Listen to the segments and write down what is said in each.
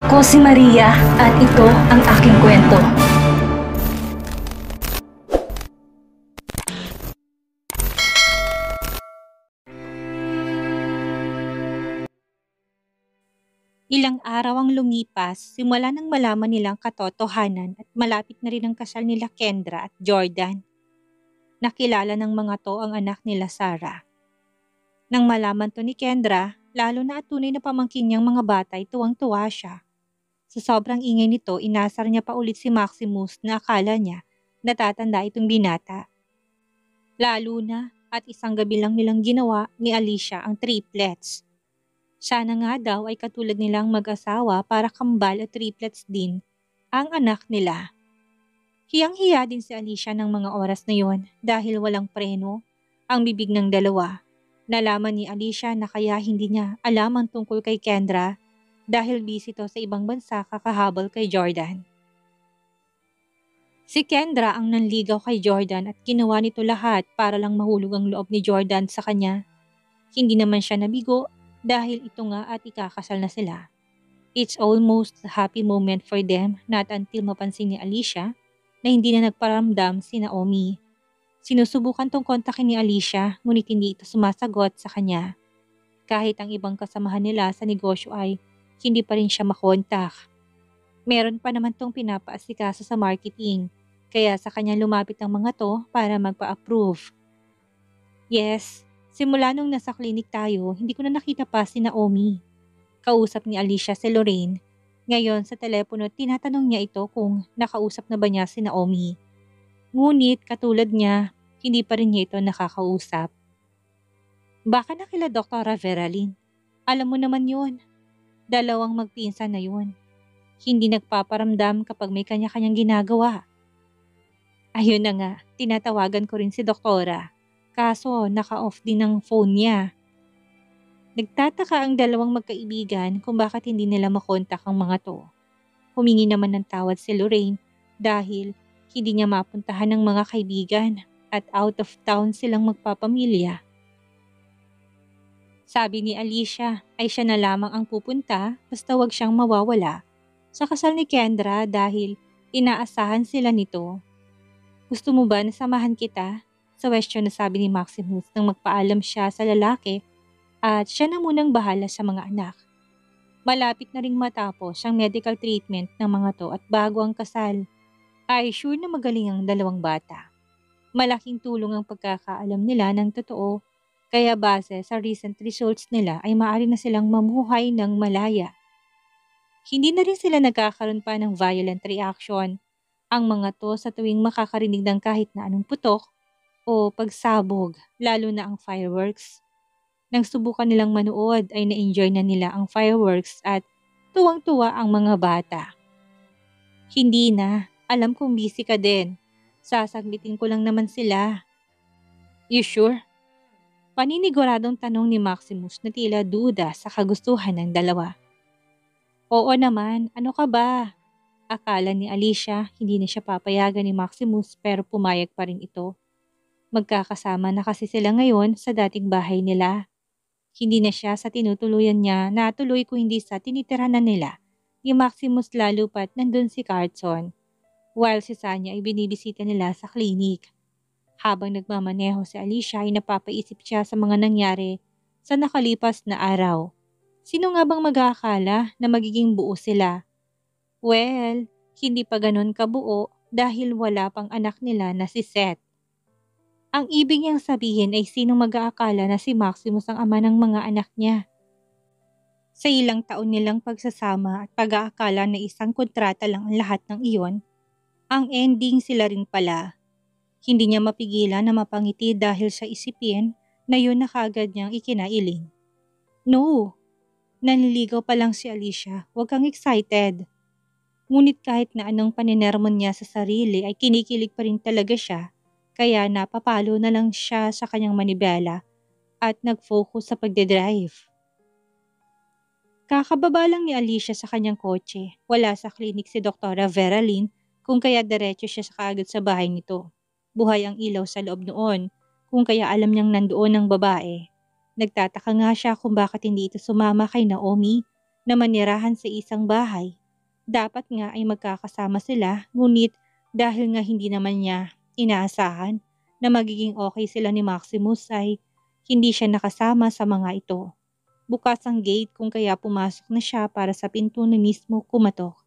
Ako si Maria at ito ang aking kwento. Ilang araw ang lumipas simula nang malaman nilang katotohanan at malapit na rin ang kasal nila Kendra at Jordan. Nakilala ng mga to ang anak nila Sarah. Nang malaman to ni Kendra, lalo na at tunay na pamangkin niyang mga bata ay tuwang-tuwa siya. Sa sobrang ingay nito, inasar niya pa ulit si Maximus na akala niya natatanda itong binata. Lalo na at isang gabi lang nilang ginawa ni Alicia ang triplets. Sana nga daw ay katulad nilang mag-asawa para kambal at triplets din ang anak nila. Hiyang-hiya din si Alicia ng mga oras na yon dahil walang preno ang bibig ng dalawa. Nalaman ni Alicia na kaya hindi niya alam ang tungkol kay Kendra dahil busy to sa ibang bansa kakahabol kay Jordan. Si Kendra ang nanligaw kay Jordan at ginawa nito lahat para lang mahulog ang loob ni Jordan sa kanya. Hindi naman siya nabigo dahil ito nga at ikakasal na sila. It's almost a happy moment for them not until mapansin ni Alicia na hindi na nagparamdam si Naomi. Sinusubukan tong kontakin ni Alicia ngunit hindi ito sumasagot sa kanya. Kahit ang ibang kasamahan nila sa negosyo ay hindi pa rin siya makontak. Meron pa naman tong pinapaasikaso sa marketing kaya sa kanya lumapit ang mga to para magpa-approve. Yes, simula nung nasa klinik tayo, hindi ko na nakita pa si Naomi. Kausap ni Alicia si Lorraine. Ngayon sa telepono tinatanong niya ito kung nakausap na ba niya si Naomi. Ngunit katulad niya, hindi pa rin niya ito nakakausap. Baka na kila Dr. Veralyn. Alam mo naman yun. Dalawang magpinsan na yun. Hindi nagpaparamdam kapag may kanya-kanyang ginagawa. Ayun na nga, tinatawagan ko rin si Doktora. Kaso naka-off din ang phone niya. Nagtataka ang dalawang magkaibigan kung bakit hindi nila makontak ang mga to. Humingi naman ng tawad si Lorraine dahil hindi niya mapuntahan ng mga kaibigan at out of town silang magpapamilya. Sabi ni Alicia ay siya na lamang ang pupunta basta wag siyang mawawala sa kasal ni Kendra dahil inaasahan sila nito. Gusto mo ba na samahan kita? Sa question na sabi ni Maximus nang magpaalam siya sa lalaki at siya na munang bahala sa mga anak. Malapit na ring matapos ang medical treatment ng mga to at bago ang kasal, ay sure na magaling ang dalawang bata. Malaking tulong ang pagkakaalam nila ng totoo, kaya base sa recent results nila ay maaari na silang mamuhay ng malaya. Hindi na rin sila nagkakaroon pa ng violent reaction, ang mga to sa tuwing makakarinig ng kahit na anong putok o pagsabog, lalo na ang fireworks. Nang subukan nilang manood ay na-enjoy na nila ang fireworks at tuwang-tuwa ang mga bata. Hindi na, alam kong busy ka din. Sasaglitin ko lang naman sila. You sure? Paniniguradong tanong ni Maximus na tila duda sa kagustuhan ng dalawa. Oo naman, ano ka ba? Akala ni Alicia hindi na siya papayagan ni Maximus pero pumayag pa rin ito. Magkakasama na kasi sila ngayon sa dating bahay nila. Hindi na siya sa tinutuluyan niya natuloy kung hindi sa tinitirahan nila ni Maximus lalo pat nandun si Carlson. While si Sanya ay binibisita nila sa klinik. Habang nagmamaneho si Alicia ay napapaisip siya sa mga nangyari sa nakalipas na araw. Sino nga bang mag-aakala na magiging buo sila? Well, hindi pa ganun kabuo dahil wala pang anak nila na si Seth. Ang ibig niyang sabihin ay sinong mag-aakala na si Maximus ang ama ng mga anak niya. Sa ilang taon nilang pagsasama at pag-aakala na isang kontrata lang ang lahat ng iyon, ang ending sila rin pala. Hindi niya mapigilan na mapangiti dahil sa isipin na yun na kaagad niyang ikinailing. No, nanliligaw pa lang si Alicia, huwag kang excited. Ngunit kahit na anong paninermon niya sa sarili ay kinikilig pa rin talaga siya, kaya napapalo na lang siya sa kanyang manibela at nag-focus sa pagdedrive. Kakababa lang ni Alicia sa kanyang kotse, wala sa klinik si Dr. Veralyn kung kaya diretso siya sa kaagad sa bahay nito. Buhay ang ilaw sa loob noon, kung kaya alam niyang nandoon ang babae. Nagtataka nga siya kung bakit hindi ito sumama kay Naomi na manirahan sa isang bahay. Dapat nga ay magkakasama sila, ngunit dahil nga hindi naman niya inaasahan na magiging okay sila ni Maximus ay hindi siya nakasama sa mga ito. Bukas ang gate kung kaya pumasok na siya para sa pinto na mismo kumatok.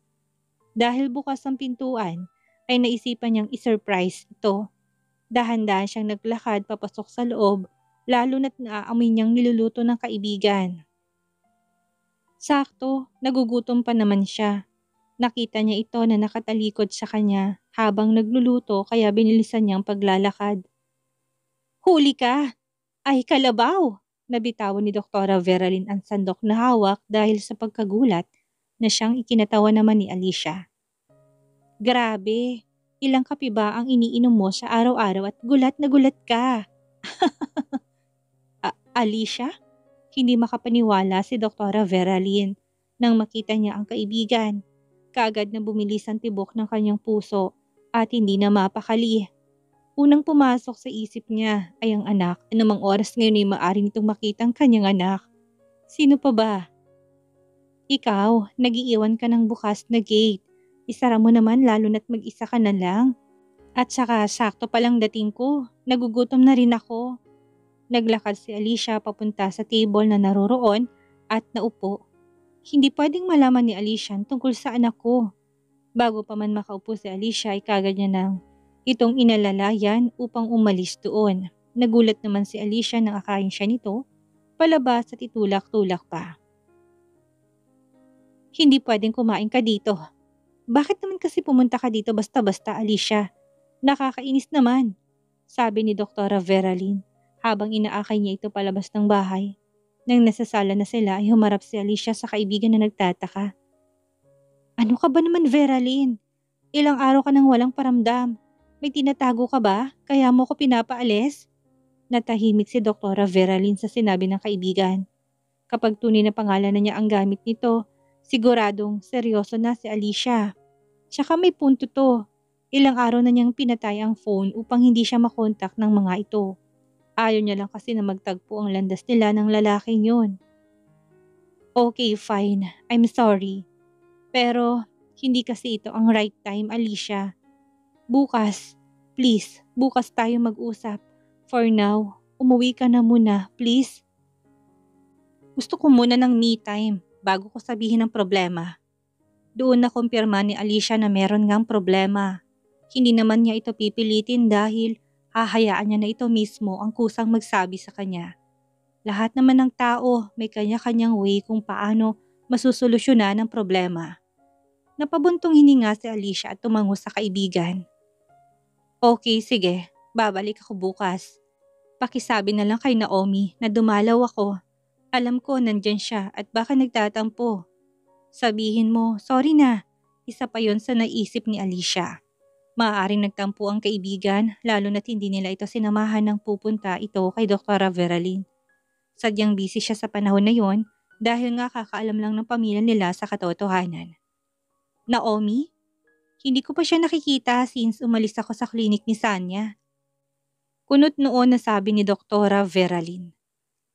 Dahil bukas ang pintuan, ay naisipan niyang isurprise ito. Dahan-dahan siyang naglakad papasok sa loob, lalo na't naaamoy niyang niluluto ng kaibigan. Sakto, nagugutom pa naman siya. Nakita niya ito na nakatalikod sa kanya habang nagluluto kaya binilisan niyang paglalakad. Huli ka! Ay kalabaw! Nabitawan ni Doktora Veralyn ang sandok na hawak dahil sa pagkagulat na siyang ikinatawa naman ni Alicia. Grabe! Ilang kape ba ang iniinom mo sa araw-araw at gulat na gulat ka? Alicia? Hindi makapaniwala si Doktora Veralyn nang makita niya ang kaibigan. Kaagad na bumilis ang tibok ng kanyang puso at hindi na mapakali. Unang pumasok sa isip niya ay ang anak. Anumang oras ngayon ay maaari nitong makita ang kanyang anak. Sino pa ba? Ikaw, nag-iiwan ka ng bukas na gate. Isara mo naman lalo na't mag-isa ka na lang. At saka sakto palang dating ko, nagugutom na rin ako. Naglakad si Alicia papunta sa table na naroroon at naupo. Hindi pwedeng malaman ni Alicia tungkol sa anak ko. Bago pa man makaupo si Alicia ay kagad niya nang itong inalalayan upang umalis doon. Nagulat naman si Alicia nang akayin siya nito, palabas at itulak-tulak pa. Hindi pwedeng kumain ka dito. Bakit naman kasi pumunta ka dito basta-basta, Alicia? Nakakainis naman, sabi ni Doktora Veralyn habang inaakay niya ito palabas ng bahay. Nang nasa sala na sila ay humarap si Alicia sa kaibigan na nagtataka. Ano ka ba naman, Veralyn? Ilang araw ka nang walang paramdam. May tinatago ka ba? Kaya mo ko pinapaalis? Natahimik si Doktora Veralyn sa sinabi ng kaibigan. Kapag tunay na pangalan na niya ang gamit nito, siguradong seryoso na si Alicia. Tsaka may punto to. Ilang araw na niyang pinatay ang phone upang hindi siya makontak ng mga ito. Ayaw niya lang kasi na magtagpo ang landas nila ng lalaking yun. Okay, fine. I'm sorry. Pero hindi kasi ito ang right time, Alicia. Bukas, please, bukas tayo mag-usap. For now, umuwi ka na muna, please. Gusto ko muna ng me time bago ko sabihin ang problema. Doon na kumpirma ni Alicia na meron ngang problema. Hindi naman niya ito pipilitin dahil hahayaan niya na ito mismo ang kusang magsabi sa kanya. Lahat naman ng tao may kanya-kanyang way kung paano masusolusyonan ang problema. Napabuntong hininga si Alicia at tumango sa kaibigan. Okay, sige. Babalik ako bukas. Pakisabi na lang kay Naomi na dumalaw ako. Alam ko nandyan siya at baka nagtatampo. Sabihin mo, sorry na. Isa pa yon sa naisip ni Alicia. Maaaring nagtampo ang kaibigan lalo na't hindi nila ito sinamahan ng pupunta ito kay Dr. Veralyn. Sadyang busy siya sa panahon na yon dahil nga kakaalam lang ng pamilya nila sa katotohanan. Naomi? Hindi ko pa siya nakikita since umalis ako sa klinik ni Sanya. Kunot noon na sabi ni Dr. Veralyn.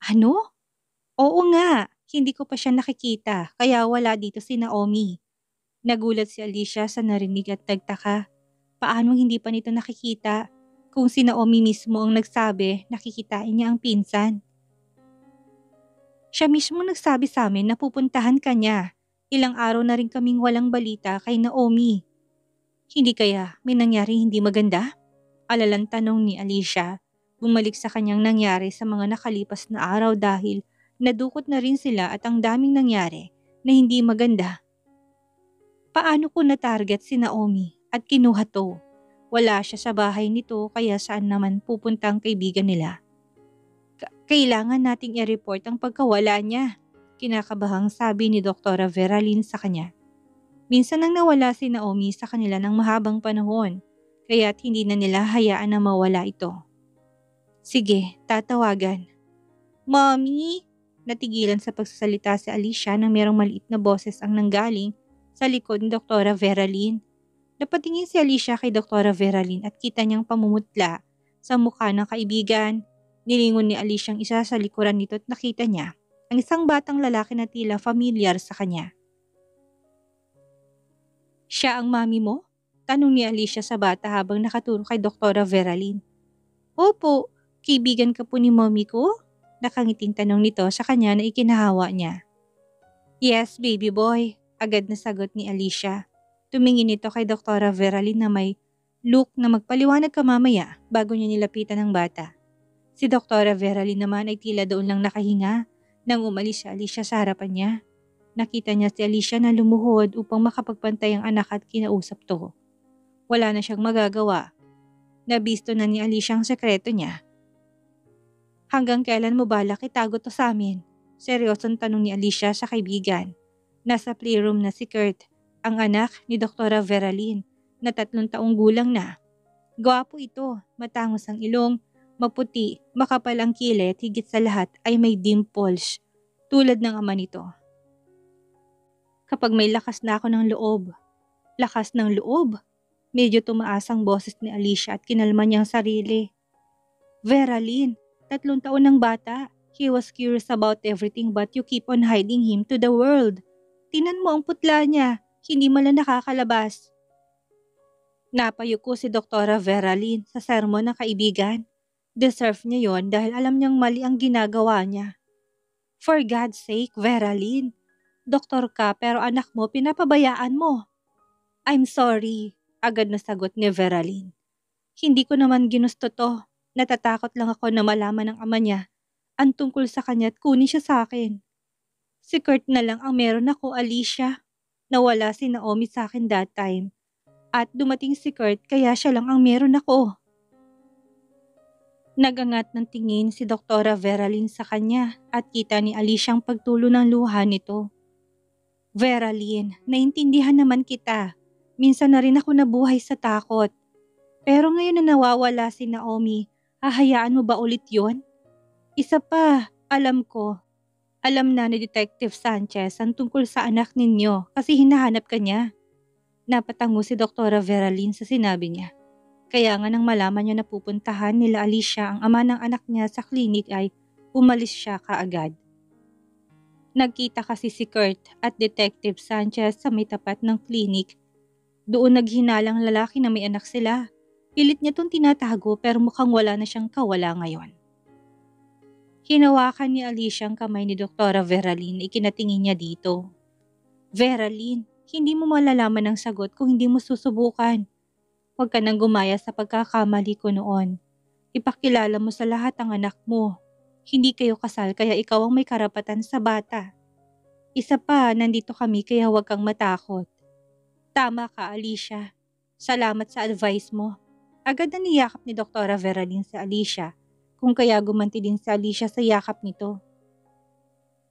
Ano? Oo nga, hindi ko pa siya nakikita kaya wala dito si Naomi. Nagulat si Alicia sa narinig at nagtaka. Paano hindi pa nito nakikita kung si Naomi mismo ang nagsabi nakikitain niya ang pinsan? Siya mismo nagsabi sa amin na pupuntahan ka niya. Ilang araw na rin kaming walang balita kay Naomi. Hindi kaya may nangyari hindi maganda? Alalang tanong ni Alicia. Bumalik sa kanyang nangyari sa mga nakalipas na araw dahil nadukot na rin sila at ang daming nangyari na hindi maganda. Paano ko na-target si Naomi at kinuha to? Wala siya sa bahay nito kaya saan naman pupunta ang kaibigan nila? Kailangan nating i-report ang pagkawala niya, kinakabahang sabi ni Dr. Veralyn sa kanya. Minsan nang nawala si Naomi sa kanila ng mahabang panahon, kaya't hindi na nila hayaan na mawala ito. Sige, tatawagan. Mommy! Natigilan sa pagsasalita si Alicia nang merong maliit na boses ang nanggaling sa likod ni Dr. Veralyn. Napatingin si Alicia kay Dr. Veralyn at kita niyang pamumutla sa mukha ng kaibigan. Nilingon ni Alicia ang isa sa likuran nito at nakita niya ang isang batang lalaki na tila familiar sa kanya. Siya ang mami mo? Tanong ni Alicia sa bata habang nakaturo kay Doktora Veralyn. Opo, kaibigan ka po ni mommy ko? Nakangiting tanong nito sa kanya na ikinahawa niya. Yes, baby boy, agad na sagot ni Alicia. Tumingin ito kay Doktora Veralyn na may look na magpaliwanag ka mamaya bago niya nilapitan ng bata. Si Doktora Veralyn naman ay tila doon lang nakahinga nang umalis si Alicia sa harapan niya. Nakita niya si Alicia na lumuhod upang makapagpantay ang anak at kinausap to. Wala na siyang magagawa. Nabisto na ni Alicia ang sekreto niya. Hanggang kailan mo balak itago to sa amin? Seryosong tanong ni Alicia sa kaibigan. Nasa playroom na si Kurt, ang anak ni Doktora Veralyn, na 3 taong gulang na. Gwapo ito, matangos ang ilong, maputi, makapal ang kilit, higit sa lahat ay may dimples, tulad ng ama nito. Kapag may lakas na ako ng loob. Lakas ng loob? Medyo tumaas ang boses ni Alicia at kinalma niyang sarili. Veralyn, 3 taon ng bata. He was curious about everything but you keep on hiding him to the world. Tinan mo ang putla niya, hindi man lang nakakalabas. Napayuko si Doktora Veralyn sa sermon ng kaibigan. Deserve niya yon dahil alam niyang mali ang ginagawa niya. For God's sake, Veralyn. Doktor ka pero anak mo pinapabayaan mo. I'm sorry, agad na sagot ni Veralyn. Hindi ko naman ginusto to. Natatakot lang ako na malaman ng ama niya ang tungkol sa kanya at kunin siya sa akin. Si Kurt na lang ang meron ako, Alicia. Nawala si Naomi sa akin that time. At dumating si Kurt kaya siya lang ang meron ako. Nagangat ng tingin si Doktora Veralyn sa kanya at kita ni Alicia ang pagtulo ng luha nito. Veralyn, naintindihan naman kita. Minsan na rin ako nabuhay sa takot. Pero ngayon na nawawala si Naomi, hahayaan mo ba ulit yon? Isa pa, alam ko. Alam na ni Detective Sanchez ang tungkol sa anak ninyo kasi hinahanap ka niya. Napatango si Doktora Veralyn sa sinabi niya. Kaya nga nang malaman niya na pupuntahan nila Alicia ang ama ng anak niya sa klinik ay umalis siya kaagad. Nagkita kasi si Kurt at Detective Sanchez sa may tapat ng klinik. Doon naghinalang lalaki na may anak sila. Pilit niya itong tinatago pero mukhang wala na siyang kawala ngayon. Hinawakan ni Alicia ang kamay ni Doktora Veralyn na ikinatingin niya dito. Veralyn, hindi mo malalaman ang sagot kung hindi mo susubukan. Huwag ka nang gumaya sa pagkakamali ko noon. Ipakilala mo sa lahat ang anak mo. Hindi kayo kasal kaya ikaw ang may karapatan sa bata. Isa pa, nandito kami kaya huwag kang matakot. Tama ka, Alicia. Salamat sa advice mo. Agad na niyakap ni Doktora Veralyn sa Alicia, kung kaya gumanti din si Alicia sa yakap nito.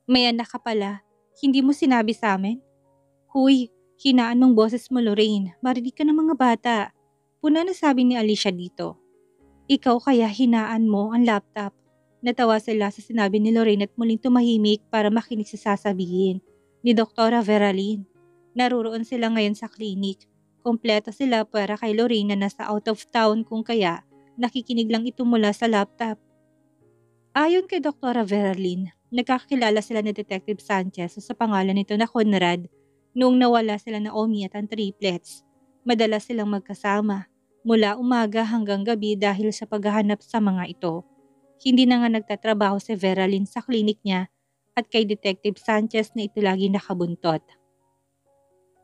May anak ka pala, hindi mo sinabi sa amin? Huy, hinaan mong boses mo, Lorraine, marinig ka ng mga bata. Puna na sabi ni Alicia dito. Ikaw kaya hinaan mo ang laptop. Natawa sila sa sinabi ni Lorraine at muling tumahimik para makinig sa sasabihin ni Doktora Veralyn. Naruroon sila ngayon sa klinik. Kompleto sila para kay Lorraine na nasa out of town kung kaya nakikinig lang ito mula sa laptop. Ayon kay Doktora Veralyn, nagkakilala sila ni Detective Sanchez sa pangalan nito na Conrad noong nawala sila na Naomi at ang triplets. Madalas silang magkasama mula umaga hanggang gabi dahil sa paghahanap sa mga ito. Hindi na nga nagtatrabaho si Veralyn sa klinik niya at kay Detective Sanchez na ito lagi nakabuntot.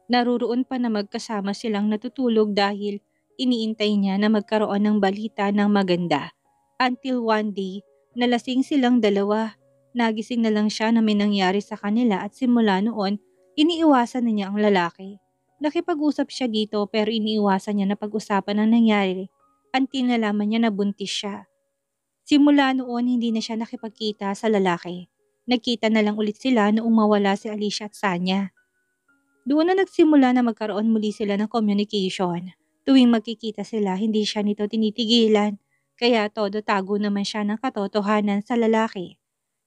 Naruroon pa na magkasama silang natutulog dahil iniintay niya na magkaroon ng balita ng maganda. Until one day, nalasing silang dalawa. Nagising na lang siya na may nangyari sa kanila at simula noon, iniiwasan na niya ang lalaki. Nakipag-usap siya dito pero iniiwasan niya na pag-usapan ang nangyari until nalaman niya na buntis siya. Simula noon, hindi na siya nakipagkita sa lalaki. Nagkita na lang ulit sila noong mawala si Alicia at Sanya. Doon na nagsimula na magkaroon muli sila ng communication. Tuwing magkikita sila, hindi siya nito tinitigilan. Kaya todo tago naman siya ng katotohanan sa lalaki.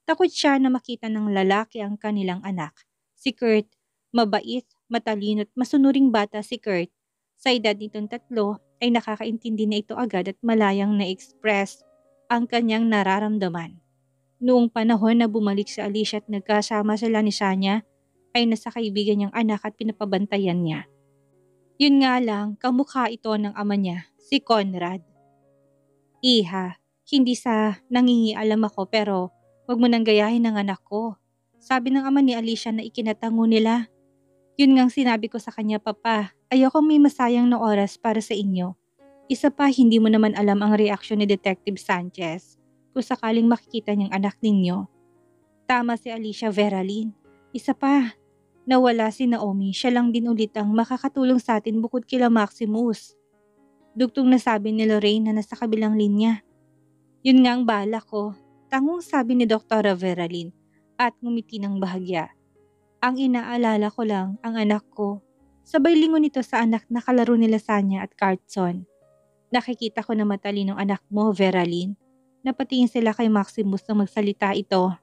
Takot siya na makita ng lalaki ang kanilang anak. Si Kurt, mabait, matalino at masunuring bata si Kurt. Sa edad nitong 3 ay nakakaintindi na ito agad at malayang na-express ang kanyang nararamdaman. Noong panahon na bumalik si Alicia at nagkasama sila ni Shania, ay nasa kaibigan niyang anak at pinapabantayan niya. Yun nga lang, kamukha ito ng ama niya, si Conrad. Iha, hindi sa nangingialam ako pero wag mo nang gayahin ng anak ko. Sabi ng ama ni Alicia na ikinatango nila. Yun ngang sinabi ko sa kanya, Papa, ayoko may masayang na oras para sa inyo. Isa pa, hindi mo naman alam ang reaksyon ni Detective Sanchez kung sakaling makikita niyang anak ninyo. Tama si Alicia, Veralyn. Isa pa, nawala si Naomi, siya lang din ulit ang makakatulong sa atin bukod kila Maximus. Dugtong na sabi ni Lorraine na nasa kabilang linya. Yun nga ang bala ko, tangong sabi ni Dr. Veralyn at ngumiti ng bahagya. Ang inaalala ko lang ang anak ko. Sabay lingon nito sa anak na kalaro nila Sanya at Cartson. Nakikita ko na matalinong anak mo, Veralyn. Napatingin sila kay Maximus na magsalita ito.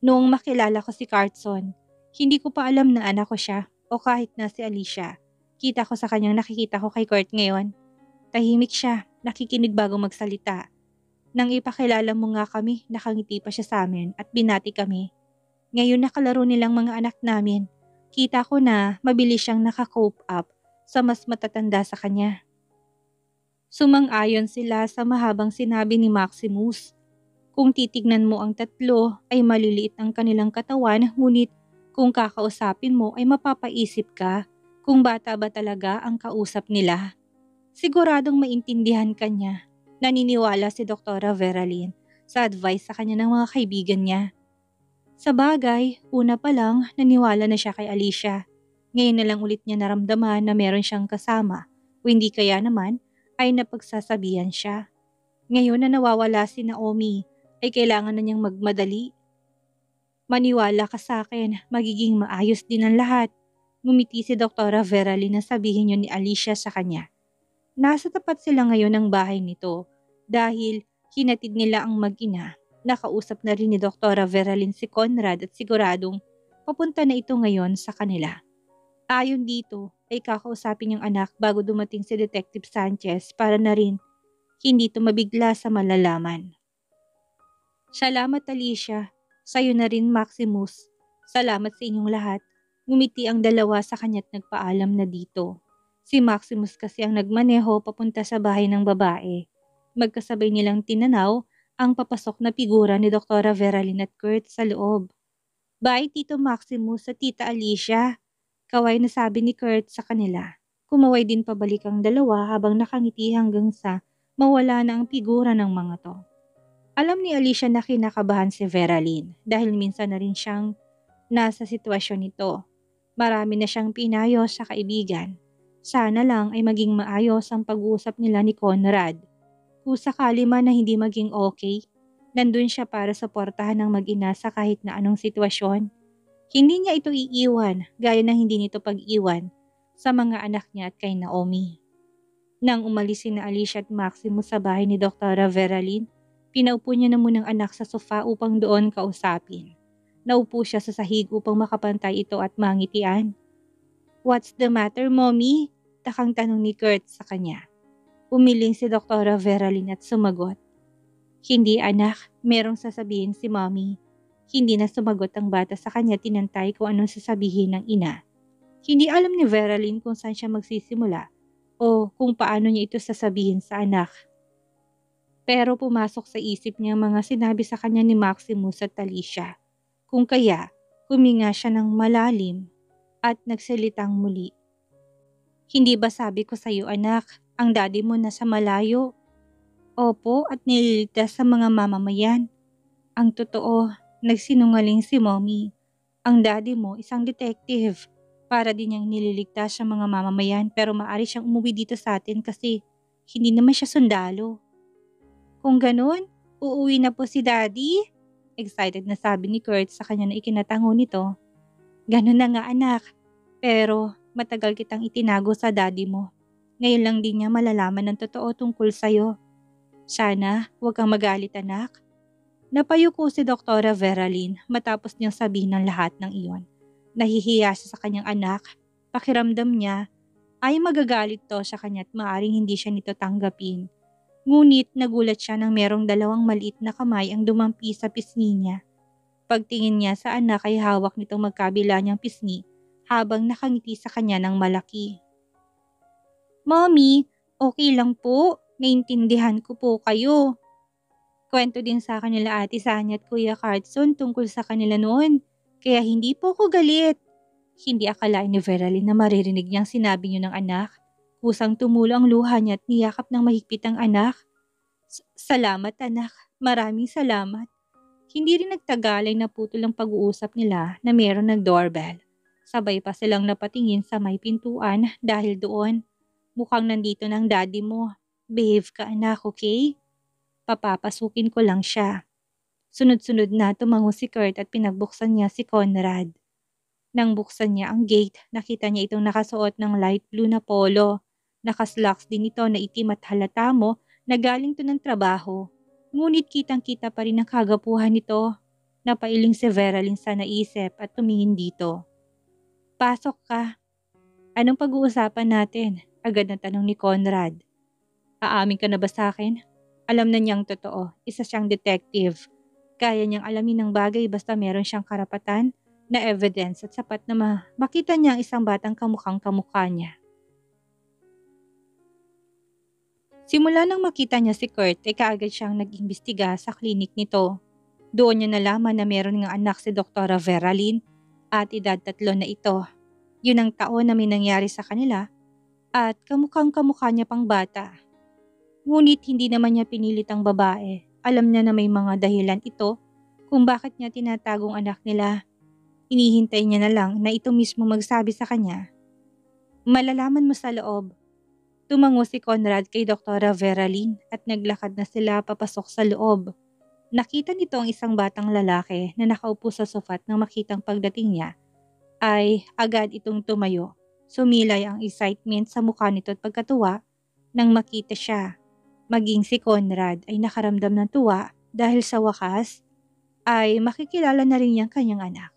Noong makilala ko si Cartson, hindi ko pa alam na anak ko siya o kahit na si Alicia. Kita ko sa kanyang nakikita ko kay Kurt ngayon. Tahimik siya, nakikinig bago magsalita. Nang ipakilala mo nga kami, nakangiti pa siya sa amin at binati kami. Ngayon nakalaro nilang mga anak namin. Kita ko na mabilis siyang naka-cope up sa mas matatanda sa kanya. Sumang-ayon sila sa mahabang sinabi ni Maximus. Kung titignan mo ang tatlo ay maliliit ang kanilang katawan, ngunit kung kakausapin mo ay mapapaisip ka kung bata ba talaga ang kausap nila. Siguradong maintindihan ka niya. Naniniwala si Dr. Veralyn sa advice sa kanya ng mga kaibigan niya. Sa bagay, una pa lang naniwala na siya kay Alicia. Ngayon na lang ulit niya naramdaman na meron siyang kasama o hindi kaya naman ay napagsasabihan siya. Ngayon na nawawala si Naomi ay kailangan na niyang magmadali. Maniwala ka sa akin, magiging maayos din ang lahat. Ngumiti si Dr. Veralyn na sabihin niyo ni Alicia sa kanya. Nasa tapat sila ngayon ng bahay nito dahil hinatid nila ang mag-ina. Nakausap na rin ni Dr. Veralyn si Conrad at siguradong papunta na ito ngayon sa kanila. Ayon dito ay kakausapin niyang anak bago dumating si Detective Sanchez para na rin hindi tumabigla sa malalaman. Salamat Alicia, sayo na rin Maximus. Salamat sa inyong lahat. Ngumiti ang dalawa sa kanya't nagpaalam na dito. Si Maximus kasi ang nagmaneho papunta sa bahay ng babae. Magkasabay nilang tinanaw ang papasok na figura ni Dr. Veralyn at Kurt sa loob. Bye Tito Maximus at Tita Alicia. Kaway na sabi ni Kurt sa kanila. Kumaway din pabalik ang dalawa habang nakangiti hanggang sa mawala na ang figura ng mga to. Alam ni Alicia na kinakabahan si Veralyn dahil minsan na rin siyang nasa sitwasyon nito. Marami na siyang pinayo sa kaibigan. Sana lang ay maging maayos ang pag-uusap nila ni Conrad. Kung sakali man na hindi maging okay, nandun siya para suportahan ng mag-ina sa kahit na anong sitwasyon. Hindi niya ito iiwan gaya ng hindi nito pag-iwan sa mga anak niya at kay Naomi. Nang umalis si Alicia at Maximus sa bahay ni Dr. Veralyn, pinaupo niya na munang anak sa sofa upang doon kausapin. Naupo siya sa sahig upang makapantay ito at mangitian. What's the matter, Mommy? Takang tanong ni Kurt sa kanya. Umiling si Dr. Veralyn at sumagot. Hindi anak, merong sasabihin si Mommy. Hindi na sumagot ang bata sa kanya, tinantay kung anong sasabihin ng ina. Hindi alam ni Veralyn kung saan siya magsisimula o kung paano niya ito sasabihin sa anak. Pero pumasok sa isip niya mga sinabi sa kanya ni Maximus at Alicia. Kung kaya, huminga siya ng malalim at nagsalitang muli. Hindi ba sabi ko sa iyo anak, ang daddy mo nasa malayo? Opo, at nililigtas sa mga mamamayan. Ang totoo, nagsinungaling si Mommy. Ang daddy mo isang detective. Para din niyang nililigtas sa mga mamamayan pero maaari siyang umuwi dito sa atin kasi hindi naman siya sundalo. Kung ganun, uuwi na po si daddy? Excited na sabi ni Kurt sa kanya na ikinatango nito. Ganun na nga anak, pero matagal kitang itinago sa daddy mo. Ngayon lang din niya malalaman ng totoo tungkol sa'yo. Sana huwag kang magalit anak. Napayuko si Dr. Veralyn matapos niyang sabihin ng lahat ng iyon. Nahihiya siya sa kanyang anak. Pakiramdam niya ay magagalit to sa kanya at maaaring hindi siya nito tanggapin. Ngunit nagulat siya nang merong dalawang maliit na kamay ang dumampi sa pisngi niya. Pagtingin niya sa anak ay hawak nitong magkabila niyang pisngi habang nakangiti sa kanya ng malaki. Mommy, okay lang po. Naintindihan ko po kayo. Kwento din sa kanila Ate Sanya at Kuya Carlson tungkol sa kanila noon. Kaya hindi po ko galit. Hindi akalain ni Veralyn na maririnig niyang sinabi niyo ng anak. Kusang tumulo ang luha niya at niyakap ng mahigpit ang anak. Salamat anak, maraming salamat. Hindi rin nagtagal ay naputol ang pag-uusap nila na meron nag-doorbell. Sabay pa silang napatingin sa may pintuan dahil doon. Mukhang nandito ng daddy mo. Behave ka anak, okay? Papapasukin ko lang siya. Sunod-sunod na tumango si Kurt at pinagbuksan niya si Conrad. Nang buksan niya ang gate, nakita niya itong nakasuot ng light blue na polo. Nakaslacks din ito na itim at halata mo na galing to ng trabaho. Ngunit kitang-kita pa rin ang kagapuhan nito. Napailing si Veralyn sa naisip at tumingin dito. Pasok ka. Anong pag-uusapan natin? Agad na tanong ni Conrad. Aamin ka na ba sa akin? Alam na niyang totoo, isa siyang detective. Kaya niyang alamin ng bagay basta meron siyang karapatan na evidence at sapat na makita niya ang isang batang kamukhang kamukha niya. Simula nang makita niya si Kurt ay kaagad siyang nag-imbestiga sa klinik nito. Doon niya nalaman na meron ng anak si Dr. Veralyn at edad 3 na ito. Yun ang taon na may nangyari sa kanila at kamukhang kamukha niya pang bata. Ngunit hindi naman niya pinilit ang babae. Alam niya na may mga dahilan ito kung bakit niya tinatagong anak nila. Inihintay niya na lang na ito mismo magsabi sa kanya. Malalaman mo sa loob. Tumango si Conrad kay Dr. Veralyn at naglakad na sila papasok sa loob. Nakita nito ang isang batang lalaki na nakaupo sa sofa at nang makitang pagdating niya ay agad itong tumayo. Sumilay ang excitement sa mukha nito at pagkatuwa nang makita siya. Maging si Conrad ay nakaramdam ng tuwa dahil sa wakas ay makikilala na rin niyang kanyang anak.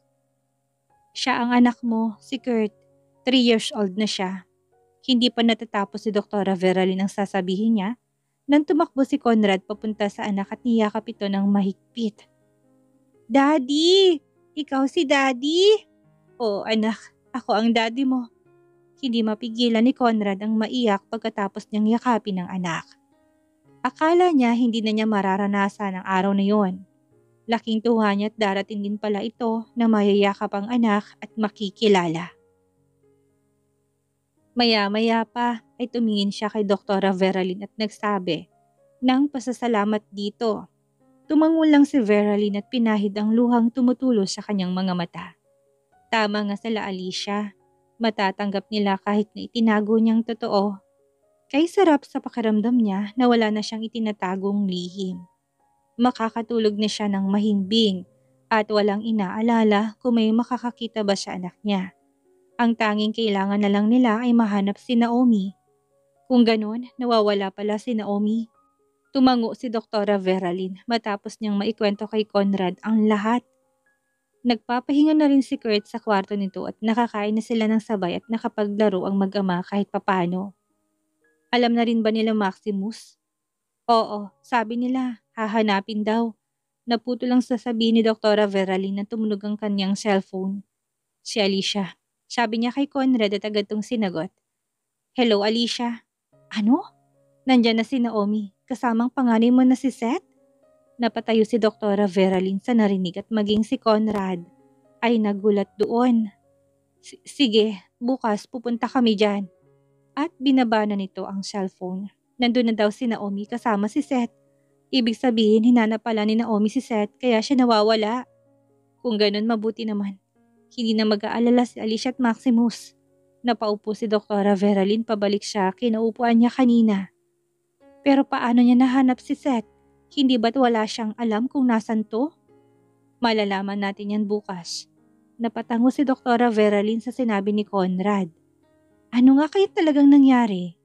Siya ang anak mo, si Kurt. 3 years old na siya. Hindi pa natatapos si Dr. Veralyn ang sasabihin niya nang tumakbo si Conrad papunta sa anak at niyakap ito ng mahigpit. Daddy! Ikaw si Daddy? Oo anak, ako ang daddy mo. Hindi mapigilan ni Conrad ang maiyak pagkatapos niyang yakapin ang anak. Akala niya hindi na niya mararanasan ang araw na yon. Laking tuwa niya at darating din pala ito na mayayakap ang anak at makikilala. Maya-maya pa ay tumingin siya kay Dr. Veralyn at nagsabi ng pasasalamat dito. Tumango lang si Veralyn at pinahid ang luhang tumutulo sa kanyang mga mata. Tama nga sila Alicia. Matatanggap nila kahit na itinago niyang totoo. Kay sarap sa pakiramdam niya na wala na siyang itinatagong lihim. Makakatulog na siya ng mahimbing at walang inaalala kung may makakakita ba sa anak niya. Ang tanging kailangan na lang nila ay mahanap si Naomi. Kung ganun, nawawala pala si Naomi. Tumango si Dr. Veralyn matapos niyang maikwento kay Conrad ang lahat. Nagpapahinga na rin si Kurt sa kwarto nito at nakakain na sila ng sabay at nakapaglaro ang mag-ama kahit papano. Alam na rin ba nila Maximus? Oo, sabi nila, hahanapin daw. Naputo lang sasabihin ni Dr. Veralyn na tumunog ang kanyang cellphone. Si Alicia. Sabi niya kay Conrad at agad tong sinagot. Hello Alicia. Ano? Nandyan na si Naomi, kasamang panganay mo na si Seth? Napatayo si Dr. Veralyn sa narinig at maging si Conrad ay nagulat doon. Sige, bukas pupunta kami dyan. At binaba na nito ang cellphone. Nandun na daw si Naomi kasama si Seth. Ibig sabihin hinanap pala ni Naomi si Seth kaya siya nawawala. Kung ganun mabuti naman. Hindi na mag-aalala si Alicia at Maximus. Napaupo si Dr. Veralyn pabalik siya kinaupuan niya kanina. Pero paano niya nahanap si Seth? Hindi ba't wala siyang alam kung nasan to? Malalaman natin yan bukas. Napatango si Dr. Veralyn sa sinabi ni Conrad. Ano nga kaya talagang nangyari?